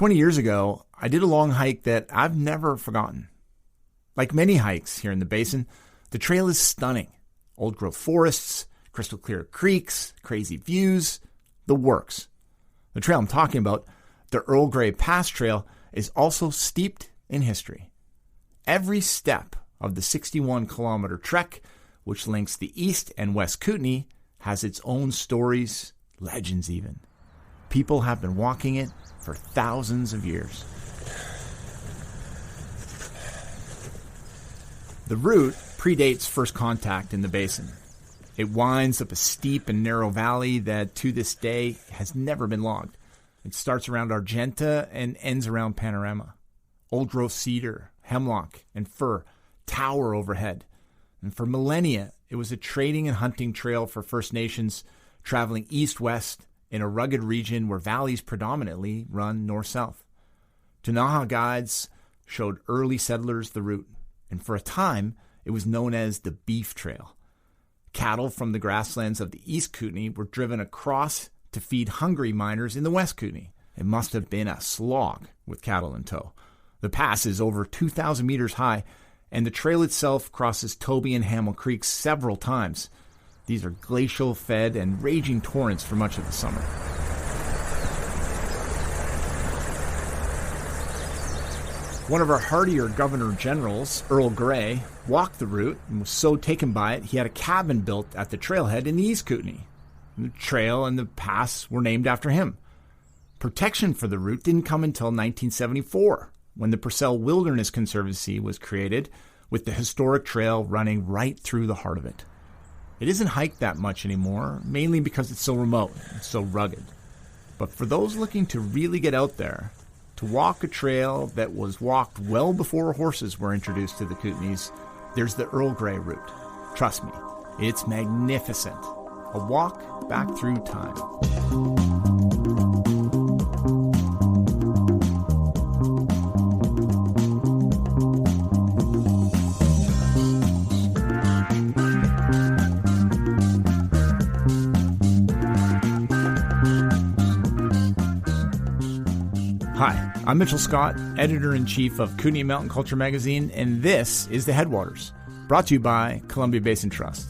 20 years ago, I did a long hike that I've never forgotten. Like many hikes here in the Basin, the trail is stunning. Old-growth forests, crystal clear creeks, crazy views, the works. The trail I'm talking about, the Earl Grey Pass Trail, is also steeped in history. Every step of the 61-kilometer trek, which links the East and West Kootenay, has its own stories, legends even. People have been walking it for thousands of years. The route predates first contact in the Basin. It winds up a steep and narrow valley that to this day has never been logged. It starts around Argenta and ends around Panorama. Old-growth cedar, hemlock, and fir tower overhead. And for millennia, it was a trading and hunting trail for First Nations traveling east-west in a rugged region where valleys predominantly run north-south. Ktunaxa guides showed early settlers the route, and for a time, it was known as the Beef Trail. Cattle from the grasslands of the East Kootenay were driven across to feed hungry miners in the West Kootenay. It must have been a slog with cattle in tow. The pass is over 2,000 meters high, and the trail itself crosses Toby and Hamel Creeks several times. These are glacial-fed and raging torrents for much of the summer. One of our hardier governor generals, Earl Grey, walked the route and was so taken by it he had a cabin built at the trailhead in the East Kootenay. The trail and the pass were named after him. Protection for the route didn't come until 1974, when the Purcell Wilderness Conservancy was created, with the historic trail running right through the heart of it. It isn't hiked that much anymore, mainly because it's so remote and so rugged. But for those looking to really get out there, to walk a trail that was walked well before horses were introduced to the Kootenays, there's the Earl Grey route. Trust me, it's magnificent. A walk back through time. Hi, I'm Mitchell Scott, Editor-in-Chief of Kootenay Mountain Culture Magazine, and this is The Headwaters, brought to you by Columbia Basin Trust.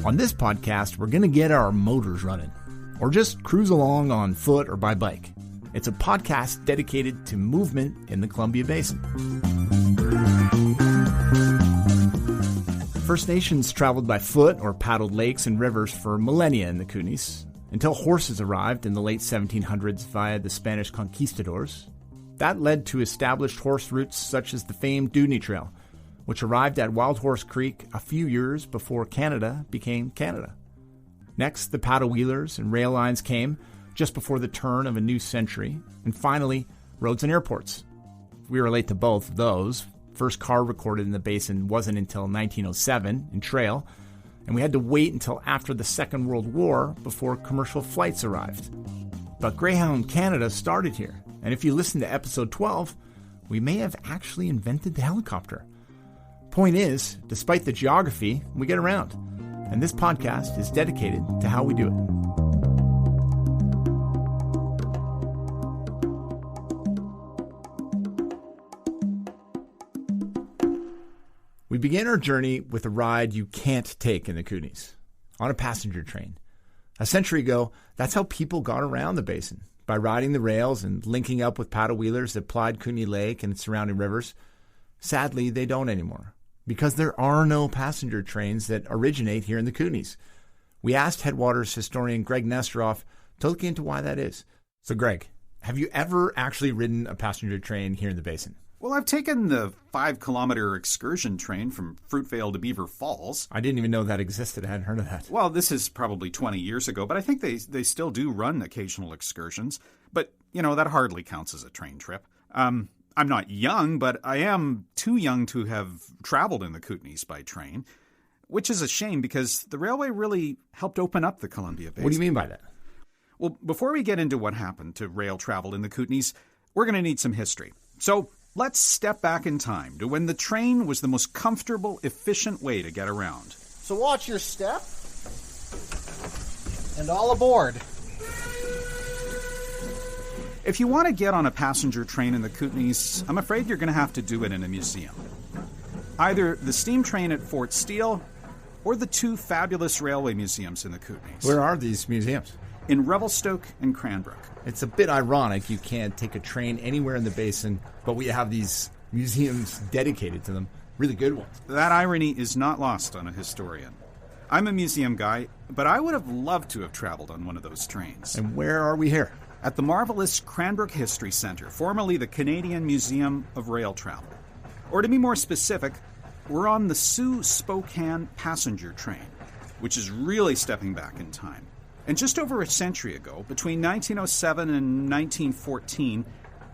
On this podcast, we're going to get our motors running, or just cruise along on foot or by bike. It's a podcast dedicated to movement in the Columbia Basin. First Nations traveled by foot or paddled lakes and rivers for millennia in the Kootenays, until horses arrived in the late 1700s via the Spanish conquistadors. That led to established horse routes such as the famed Dewdney Trail, which arrived at Wild Horse Creek a few years before Canada became Canada. Next, the paddlewheelers and rail lines came just before the turn of a new century. And finally, roads and airports. We relate to both of those. First car recorded in the Basin wasn't until 1907 in Trail, and we had to wait until after the Second World War before commercial flights arrived. But Greyhound Canada started here, and if you listen to episode 12, we may have actually invented the helicopter. Point is, despite the geography, we get around, and this podcast is dedicated to how we do it. We begin our journey with a ride you can't take in the Kootenays, on a passenger train. A century ago, that's how people got around the Basin, by riding the rails and linking up with paddle-wheelers that plied Kootenay Lake and its surrounding rivers. Sadly, they don't anymore, because there are no passenger trains that originate here in the Kootenays. We asked Headwaters historian Greg Nesteroff to look into why that is. So Greg, have you ever actually ridden a passenger train here in the Basin? Well, I've taken the 5-kilometer excursion train from Fruitvale to Beaver Falls. I didn't even know that existed. I hadn't heard of that. Well, this is probably 20 years ago, but I think they still do run occasional excursions. But, that hardly counts as a train trip. I'm not young, but I am too young to have traveled in the Kootenays by train, which is a shame because the railway really helped open up the Columbia Basin. What do you mean by that? Well, before we get into what happened to rail travel in the Kootenays, we're going to need some history. So let's step back in time to when the train was the most comfortable, efficient way to get around. So watch your step, and all aboard. If you want to get on a passenger train in the Kootenays, I'm afraid you're going to have to do it in a museum. Either the steam train at Fort Steele or the two fabulous railway museums in the Kootenays. Where are these museums? In Revelstoke and Cranbrook. It's a bit ironic you can't take a train anywhere in the basin, but we have these museums dedicated to them. Really good ones. That irony is not lost on a historian. I'm a museum guy, but I would have loved to have traveled on one of those trains. And where are we here? At the marvelous Cranbrook History Centre, formerly the Canadian Museum of Rail Travel. Or to be more specific, we're on the Sault Spokane passenger train, which is really stepping back in time. And just over a century ago, between 1907 and 1914,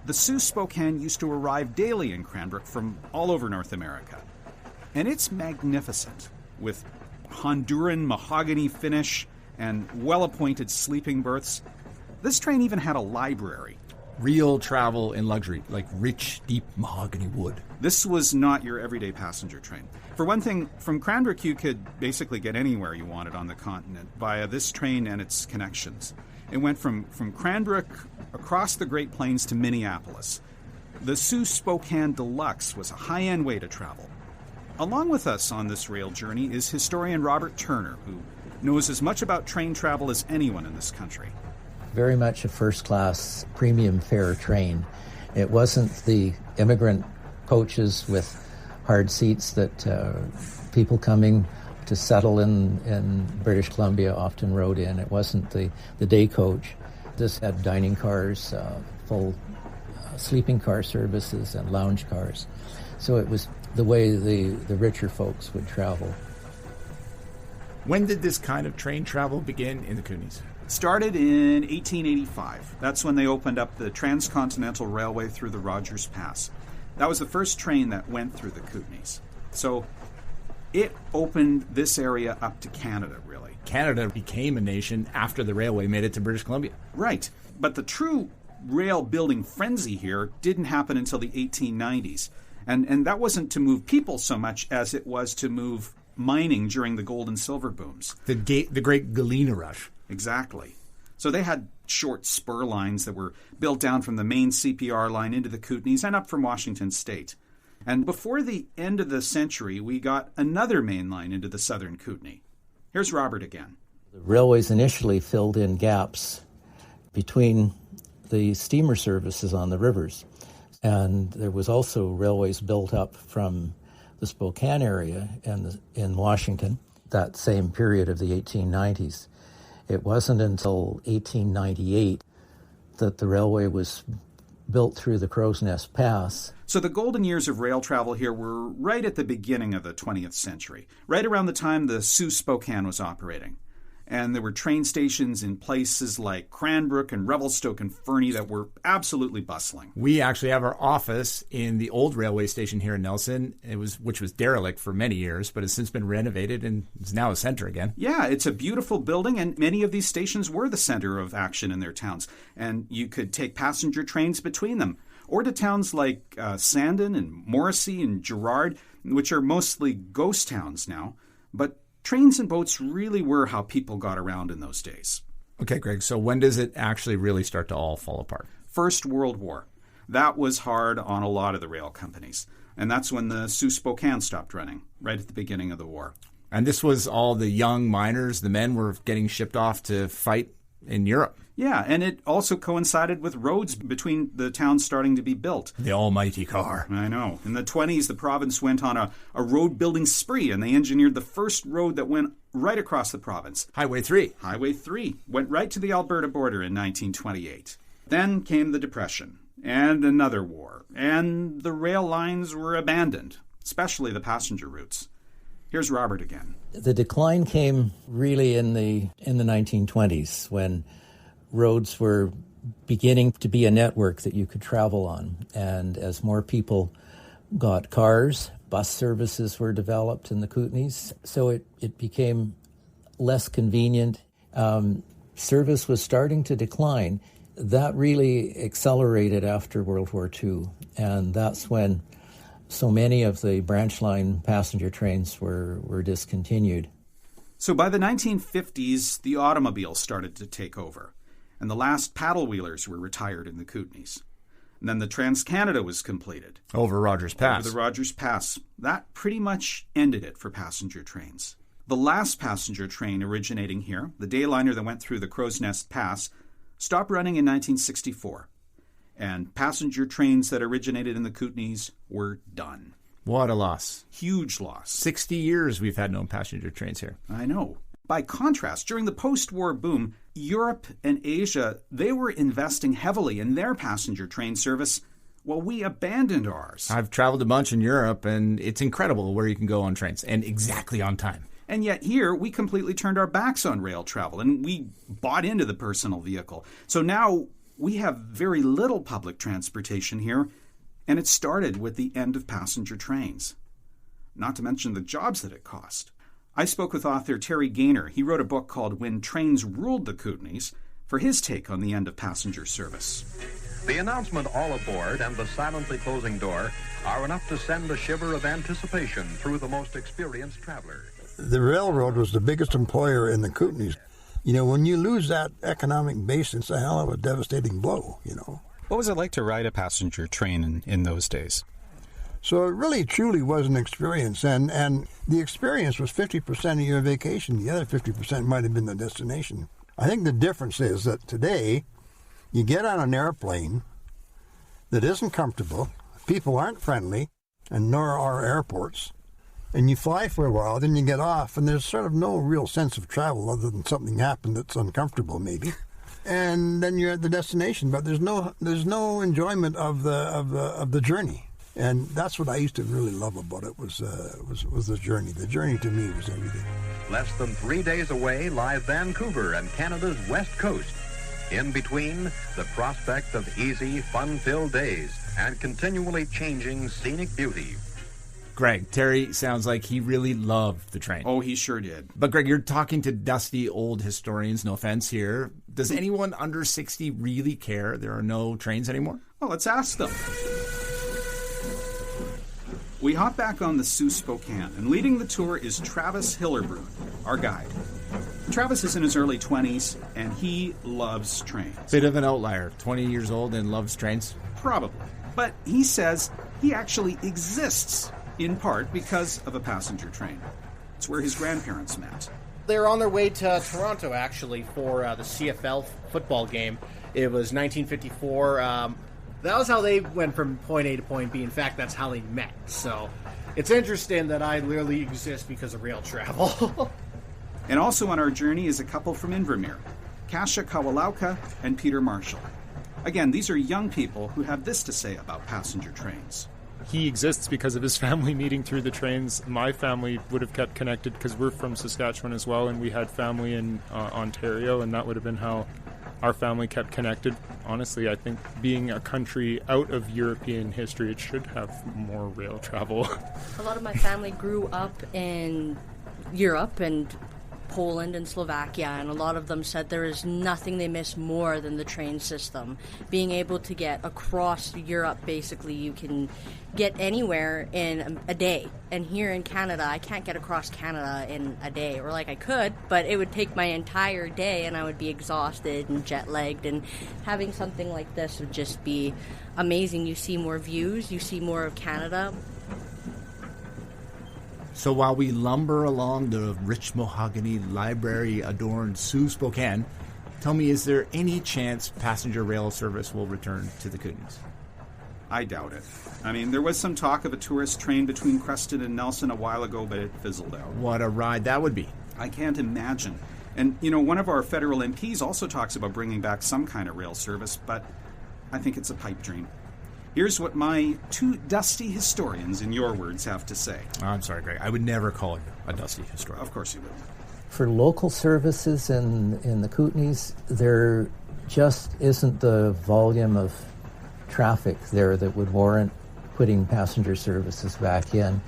the Sault Spokane used to arrive daily in Cranbrook from all over North America. And it's magnificent, with Honduran mahogany finish and well-appointed sleeping berths. This train even had a library. Real travel in luxury, like rich, deep mahogany wood. This was not your everyday passenger train. For one thing, from Cranbrook you could basically get anywhere you wanted on the continent via this train and its connections. It went from Cranbrook across the Great Plains to Minneapolis. The Sault Spokane Deluxe was a high-end way to travel. Along with us on this rail journey is historian Robert Turner, who knows as much about train travel as anyone in this country. Very much a first-class premium fare train. It wasn't the immigrant coaches with hard seats that people coming to settle in British Columbia often rode in. It wasn't the day coach. This had dining cars, full sleeping car services, and lounge cars. So it was the way the richer folks would travel. When did this kind of train travel begin in the Kootenays? It started in 1885. That's when they opened up the Transcontinental Railway through the Rogers Pass. That was the first train that went through the Kootenays. So it opened this area up to Canada, really. Canada became a nation after the railway made it to British Columbia. Right. But the true rail building frenzy here didn't happen until the 1890s. And that wasn't to move people so much as it was to move mining during the gold and silver booms. The great Galena rush. Exactly. So they had short spur lines that were built down from the main CPR line into the Kootenays and up from Washington State. And before the end of the century, we got another main line into the southern Kootenay. Here's Robert again. The railways initially filled in gaps between the steamer services on the rivers. And there was also railways built up from the Spokane area in Washington, that same period of the 1890s. It wasn't until 1898 that the railway was built through the Crow's Nest Pass. So the golden years of rail travel here were right at the beginning of the 20th century, right around the time the Sault Spokane was operating. And there were train stations in places like Cranbrook and Revelstoke and Fernie that were absolutely bustling. We actually have our office in the old railway station here in Nelson, which was derelict for many years, but has since been renovated and is now a center again. Yeah, it's a beautiful building, and many of these stations were the center of action in their towns. And you could take passenger trains between them, or to towns like Sandon and Morrissey and Girard, which are mostly ghost towns now. But trains and boats really were how people got around in those days. Okay, Greg, so when does it actually really start to all fall apart? First World War. That was hard on a lot of the rail companies. And that's when the Sault Spokane stopped running, right at the beginning of the war. And this was all the young miners, the men were getting shipped off to fight in Europe. Yeah, and it also coincided with roads between the towns starting to be built. The almighty car. I know. In the 1920s, the province went on a road-building spree, and they engineered the first road that went right across the province. Highway 3. Highway 3 went right to the Alberta border in 1928. Then came the Depression, and another war, and the rail lines were abandoned, especially the passenger routes. Here's Robert again. The decline came really in the 1920s when roads were beginning to be a network that you could travel on. And as more people got cars, bus services were developed in the Kootenays. So it became less convenient. Service was starting to decline. That really accelerated after World War II. And that's when so many of the branch line passenger trains were discontinued. So by the 1950s, the automobile started to take over. and the last paddlewheelers were retired in the Kootenays. And then the Trans-Canada was completed. Over Rogers Pass. Over the Rogers Pass. That pretty much ended it for passenger trains. The last passenger train originating here, the Dayliner that went through the Crow's Nest Pass, stopped running in 1964. And passenger trains that originated in the Kootenays were done. What a loss. Huge loss. 60 years we've had no passenger trains here. I know. By contrast, during the post-war boom, Europe and Asia, they were investing heavily in their passenger train service while we abandoned ours. I've traveled a bunch in Europe, and it's incredible where you can go on trains, and exactly on time. And yet here, we completely turned our backs on rail travel, and we bought into the personal vehicle. So now we have very little public transportation here, and it started with the end of passenger trains. Not to mention the jobs that it cost. I spoke with author Terry Gaynor. He wrote a book called When Trains Ruled the Kootenays for his take on the end of passenger service. The announcement, all aboard, and the silently closing door are enough to send a shiver of anticipation through the most experienced traveler. The railroad was the biggest employer in the Kootenays. You know, when you lose that economic base, it's a hell of a devastating blow, you know. What was it like to ride a passenger train in those days? So it really, truly was an experience, and the experience was 50% of your vacation. The other 50% might have been the destination. I think the difference is that today, you get on an airplane that isn't comfortable, people aren't friendly, and nor are airports, and you fly for a while, then you get off, and there's sort of no real sense of travel other than something happened that's uncomfortable, maybe. And then you're at the destination, but there's no enjoyment of the journey. And that's what I used to really love about it was the journey. The journey to me was everything. Less than 3 days away lie Vancouver and Canada's west coast. In between, the prospect of easy, fun-filled days and continually changing scenic beauty. Greg, Terry sounds like he really loved the train. Oh, he sure did. But Greg, you're talking to dusty old historians, no offense here. Does anyone under 60 really care there are no trains anymore? Well, let's ask them. We hop back on the Sault Spokane, and leading the tour is Travis Hillerbrood, our guide. Travis is in his early 20s, and he loves trains. Bit of an outlier, 20 years old and loves trains. Probably. But he says he actually exists, in part because of a passenger train. It's where his grandparents met. They were on their way to Toronto, actually, for the CFL football game. It was 1954. That was how they went from point A to point B. In fact, that's how they met. So it's interesting that I literally exist because of rail travel. And also on our journey is a couple from Invermere, Kasia Kawalauka and Peter Marshall. Again, these are young people who have this to say about passenger trains. He exists because of his family meeting through the trains. My family would have kept connected because we're from Saskatchewan as well, and we had family in Ontario, and that would have been how our family kept connected. Honestly, I think being a country out of European history, it should have more rail travel. A lot of my family grew up in Europe and Poland and Slovakia, and a lot of them said there is nothing they miss more than the train system. Being able to get across Europe, basically, you can get anywhere in a day. And here in Canada, I can't get across Canada in a day. Or like I could, but it would take my entire day and I would be exhausted and jet-lagged. And having something like this would just be amazing. You see more views, you see more of Canada. So while we lumber along the rich mahogany library-adorned Sault Spokane, tell me, is there any chance passenger rail service will return to the Kootenays? I doubt it. I mean, there was some talk of a tourist train between Creston and Nelson a while ago, but it fizzled out. What a ride that would be. I can't imagine. And, you know, one of our federal MPs also talks about bringing back some kind of rail service, but I think it's a pipe dream. Here's what my two dusty historians, in your words, have to say. I'm sorry, Greg. I would never call you a dusty historian. Of course you would. For local services in the Kootenays, there just isn't the volume of traffic there that would warrant putting passenger services back in,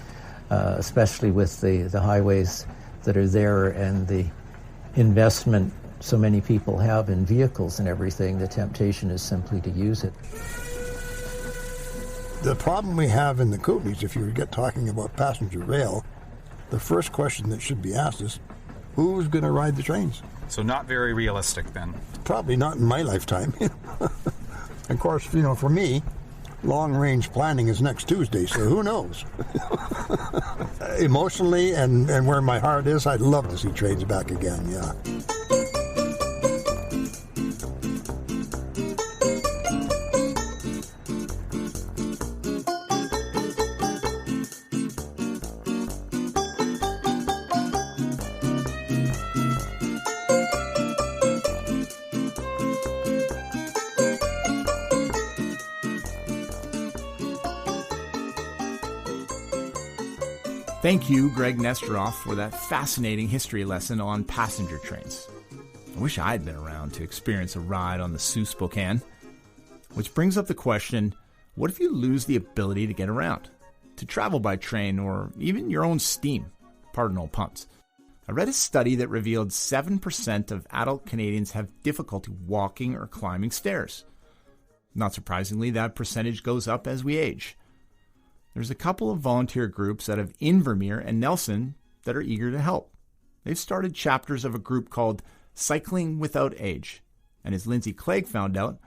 especially with the highways that are there and the investment so many people have in vehicles and everything. The temptation is simply to use it. The problem we have in the Kootenays, if you get talking about passenger rail, the first question that should be asked is, who's going to ride the trains? So not very realistic then. Probably not in my lifetime. Of course, for me, long-range planning is next Tuesday, so who knows? Emotionally and where my heart is, I'd love to see trains back again, yeah. Thank you, Greg Nesteroff, for that fascinating history lesson on passenger trains. I wish I'd been around to experience a ride on the Sault Spokane. Which brings up the question, what if you lose the ability to get around, to travel by train, or even your own steam? Pardon all puns. I read a study that revealed 7% of adult Canadians have difficulty walking or climbing stairs. Not surprisingly, that percentage goes up as we age. There's a couple of volunteer groups out of Invermere and Nelson that are eager to help. They've started chapters of a group called Cycling Without Age. And as Lindsay Clegg found out,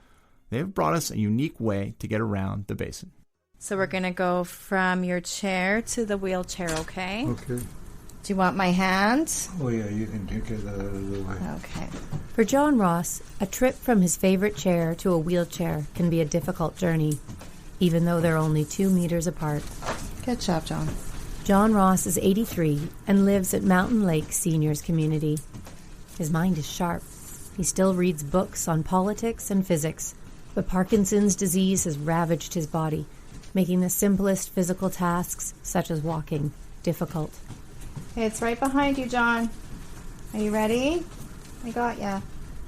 they have brought us a unique way to get around the basin. So we're going to go from your chair to the wheelchair, okay? Okay. Do you want my hand? Oh, yeah, you can take it out of the way. Okay. For John Ross, a trip from his favorite chair to a wheelchair can be a difficult journey, even though they're only 2 meters apart. Good job, John. John Ross is 83 and lives at Mountain Lake Seniors Community. His mind is sharp. He still reads books on politics and physics, but Parkinson's disease has ravaged his body, making the simplest physical tasks, such as walking, difficult. Okay, it's right behind you, John. Are you ready? I got ya.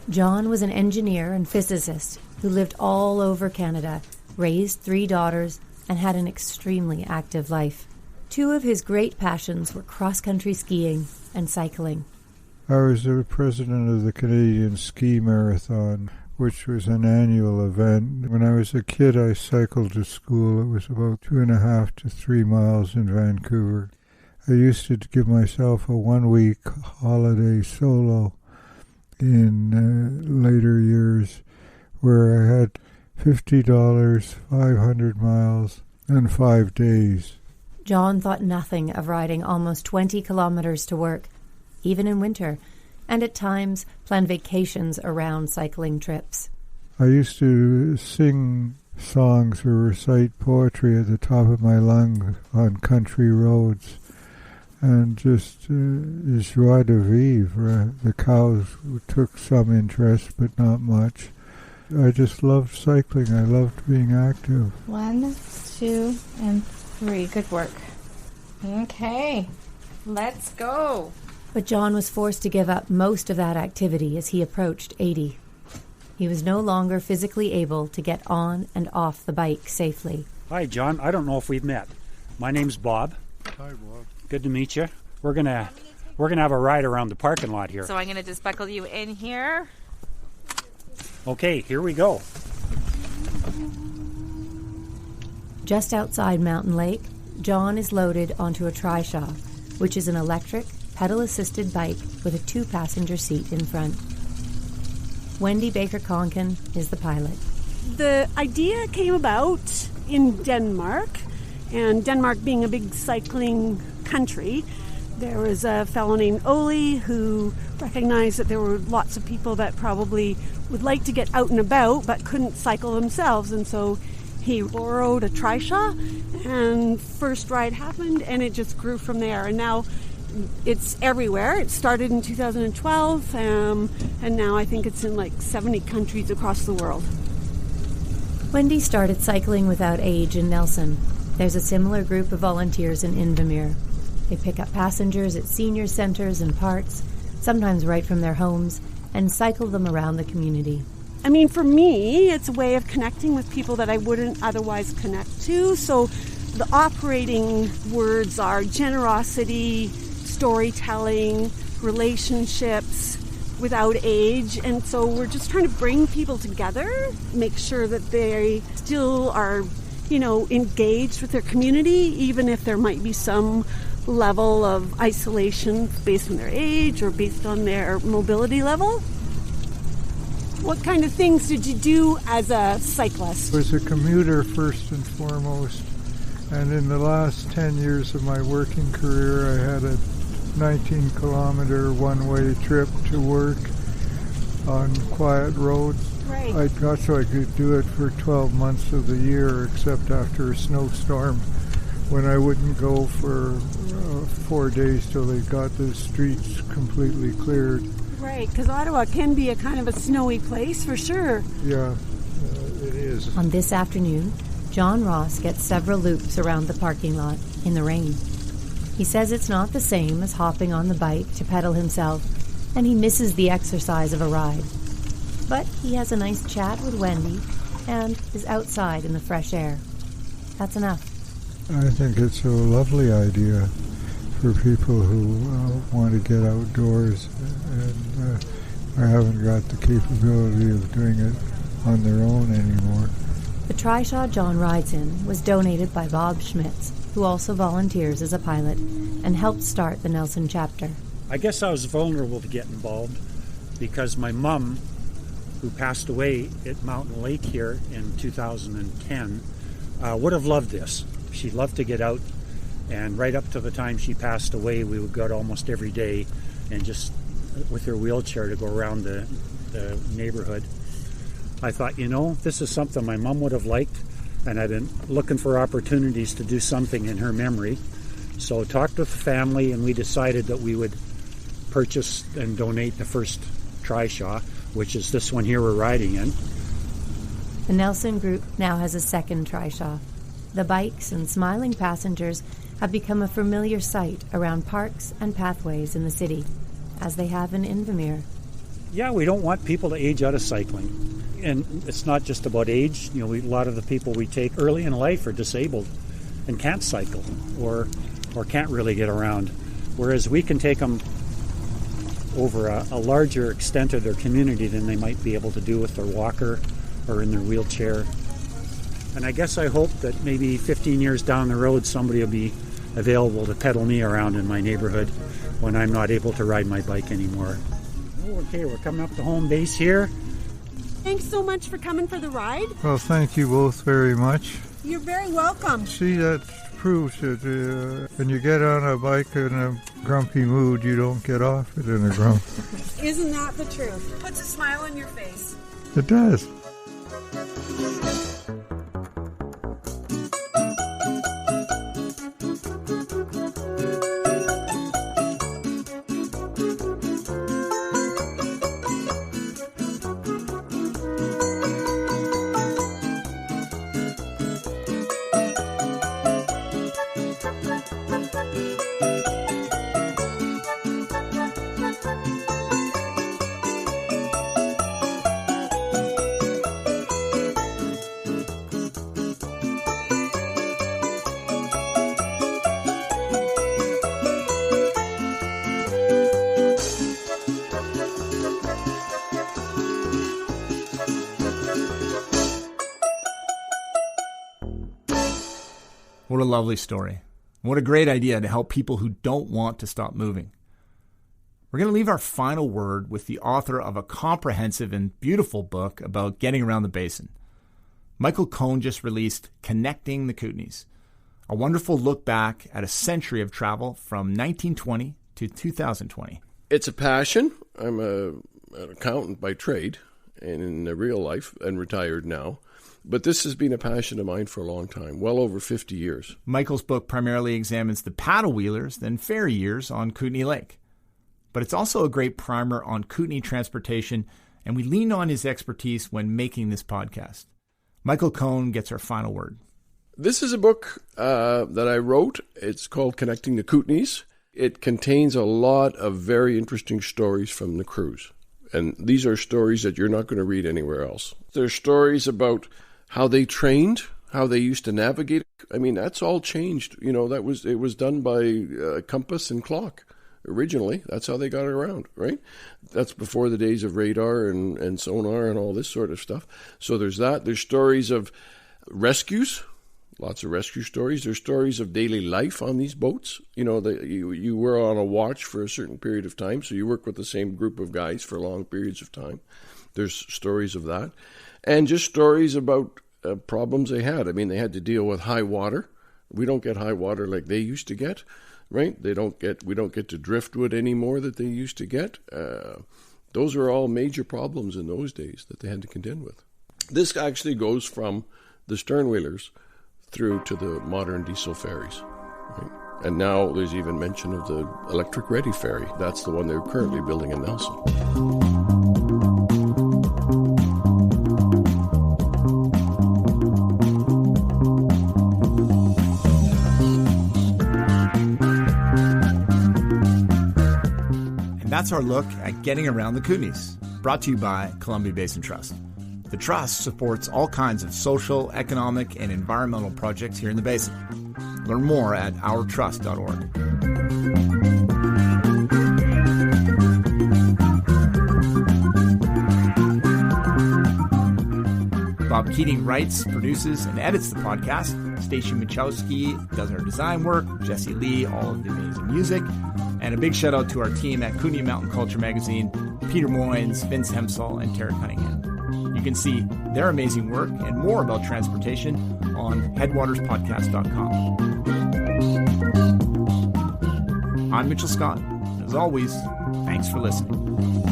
John was an engineer and physicist who lived all over Canada, raised 3 daughters, and had an extremely active life. 2 of his great passions were cross-country skiing and cycling. I was the president of the Canadian Ski Marathon, which was an annual event. When I was a kid, I cycled to school. It was about 2.5 to 3 miles in Vancouver. I used to give myself a 1-week holiday solo in later years where I had $50, 500 miles, and 5 days. John thought nothing of riding almost 20 kilometers to work, even in winter, and at times planned vacations around cycling trips. I used to sing songs or recite poetry at the top of my lungs on country roads, and just joie de vivre. The cows took some interest, but not much. I just loved cycling. I loved being active. 1, 2, and 3. Good work. Okay, let's go. But John was forced to give up most of that activity as he approached 80. He was no longer physically able to get on and off the bike safely. Hi, John. I don't know if we've met. My name's Bob. Hi, Bob. Good to meet you. We're gonna have a ride around the parking lot here. So I'm gonna just buckle you in here. Okay, here we go. Just outside Mountain Lake, John is loaded onto a trishaw, which is an electric, pedal-assisted bike with a 2-passenger seat in front. Wendy Baker-Conkin is the pilot. The idea came about in Denmark, and Denmark being a big cycling country, there was a fellow named Ole who recognized that there were lots of people that probably would like to get out and about but couldn't cycle themselves, and so he borrowed a trishaw, and first ride happened, and it just grew from there. And now it's everywhere. It started in 2012, and now I think it's in like 70 countries across the world. Wendy started Cycling Without Age in Nelson. There's a similar group of volunteers in Invermere. They pick up passengers at senior centers and parks, sometimes right from their homes, and cycle them around the community. I mean, for me, it's a way of connecting with people that I wouldn't otherwise connect to. So the operating words are generosity, storytelling, relationships without age. And so we're just trying to bring people together, make sure that they still are, engaged with their community, even if there might be some level of isolation based on their age or based on their mobility level? What kind of things did you do as a cyclist? I was a commuter first and foremost, and in the last 10 years of my working career, I had a 19-kilometer one-way trip to work on quiet roads. Right. I got so I could do it for 12 months of the year, except after a snowstorm, when I wouldn't go for 4 days till they got the streets completely cleared. Right, because Ottawa can be a kind of a snowy place for sure. Yeah, it is. On this afternoon, John Ross gets several loops around the parking lot in the rain. He says it's not the same as hopping on the bike to pedal himself, and he misses the exercise of a ride. But he has a nice chat with Wendy and is outside in the fresh air. That's enough. I think it's a lovely idea for people who want to get outdoors and haven't got the capability of doing it on their own anymore. The trishaw John rides in was donated by Bob Schmitz, who also volunteers as a pilot and helped start the Nelson chapter. I guess I was vulnerable to get involved because my mom, who passed away at Mountain Lake here in 2010, would have loved this. She loved to get out, and right up to the time she passed away, we would go out almost every day and just with her wheelchair to go around the neighborhood. I thought, this is something my mom would have liked, and I've been looking for opportunities to do something in her memory. So talked with the family, and we decided that we would purchase and donate the first trishaw, which is this one here we're riding in. The Nelson Group now has a second trishaw. The bikes and smiling passengers have become a familiar sight around parks and pathways in the city, as they have in Invermere. Yeah, we don't want people to age out of cycling. And it's not just about age. A lot of the people we take early in life are disabled and can't cycle or can't really get around. Whereas we can take them over a larger extent of their community than they might be able to do with their walker or in their wheelchair. And I guess I hope that maybe 15 years down the road somebody will be available to pedal me around in my neighborhood when I'm not able to ride my bike anymore. Okay, we're coming up to home base here. Thanks so much for coming for the ride. Well, thank you both very much. You're very welcome. See, that proves that when you get on a bike in a grumpy mood, you don't get off it in a grump. Isn't that the truth? Puts a smile on your face. It does. What a lovely story. What a great idea to help people who don't want to stop moving. We're going to leave our final word with the author of a comprehensive and beautiful book about getting around the basin. Michael Cohn just released Connecting the Kootenays, a wonderful look back at a century of travel from 1920 to 2020. It's a passion. I'm an accountant by trade and in real life and retired now. But this has been a passion of mine for a long time, well over 50 years. Michael's book primarily examines the paddlewheelers and ferry years on Kootenay Lake. But it's also a great primer on Kootenay transportation, and we lean on his expertise when making this podcast. Michael Cohn gets our final word. This is a book that I wrote. It's called Connecting the Kootenays. It contains a lot of very interesting stories from the cruise. And these are stories that you're not going to read anywhere else. There's stories about how they trained, how they used to navigate. I mean, that's all changed. It was done by compass and clock originally. That's how they got around, right? That's before the days of radar and sonar and all this sort of stuff. So there's that. There's stories of rescues, Lots of rescue stories. There's stories of daily life on these boats. You know, you were on a watch for a certain period of time, so you work with the same group of guys for long periods of time. There's stories of that. And just stories about problems they had. I mean, they had to deal with high water. We don't get high water like they used to get, right? We don't get to driftwood anymore that they used to get. Those are all major problems in those days that they had to contend with. This actually goes from the sternwheelers through to the modern diesel ferries. Right? And now there's even mention of the electric-ready ferry. That's the one they're currently building in Nelson. And that's our look at getting around the Kootenays, brought to you by Columbia Basin Trust. The Trust supports all kinds of social, economic, and environmental projects here in the Basin. Learn more at ourtrust.org. Bob Keating writes, produces, and edits the podcast. Stacey Machowski does our design work. Jesse Lee, all of the amazing music. And a big shout out to our team at Kootenay Mountain Culture Magazine, Peter Moynes, Vince Hemsall, and Tara Cunningham. You can see their amazing work and more about transportation on headwaterspodcast.com. I'm Mitchell Scott. As always, thanks for listening.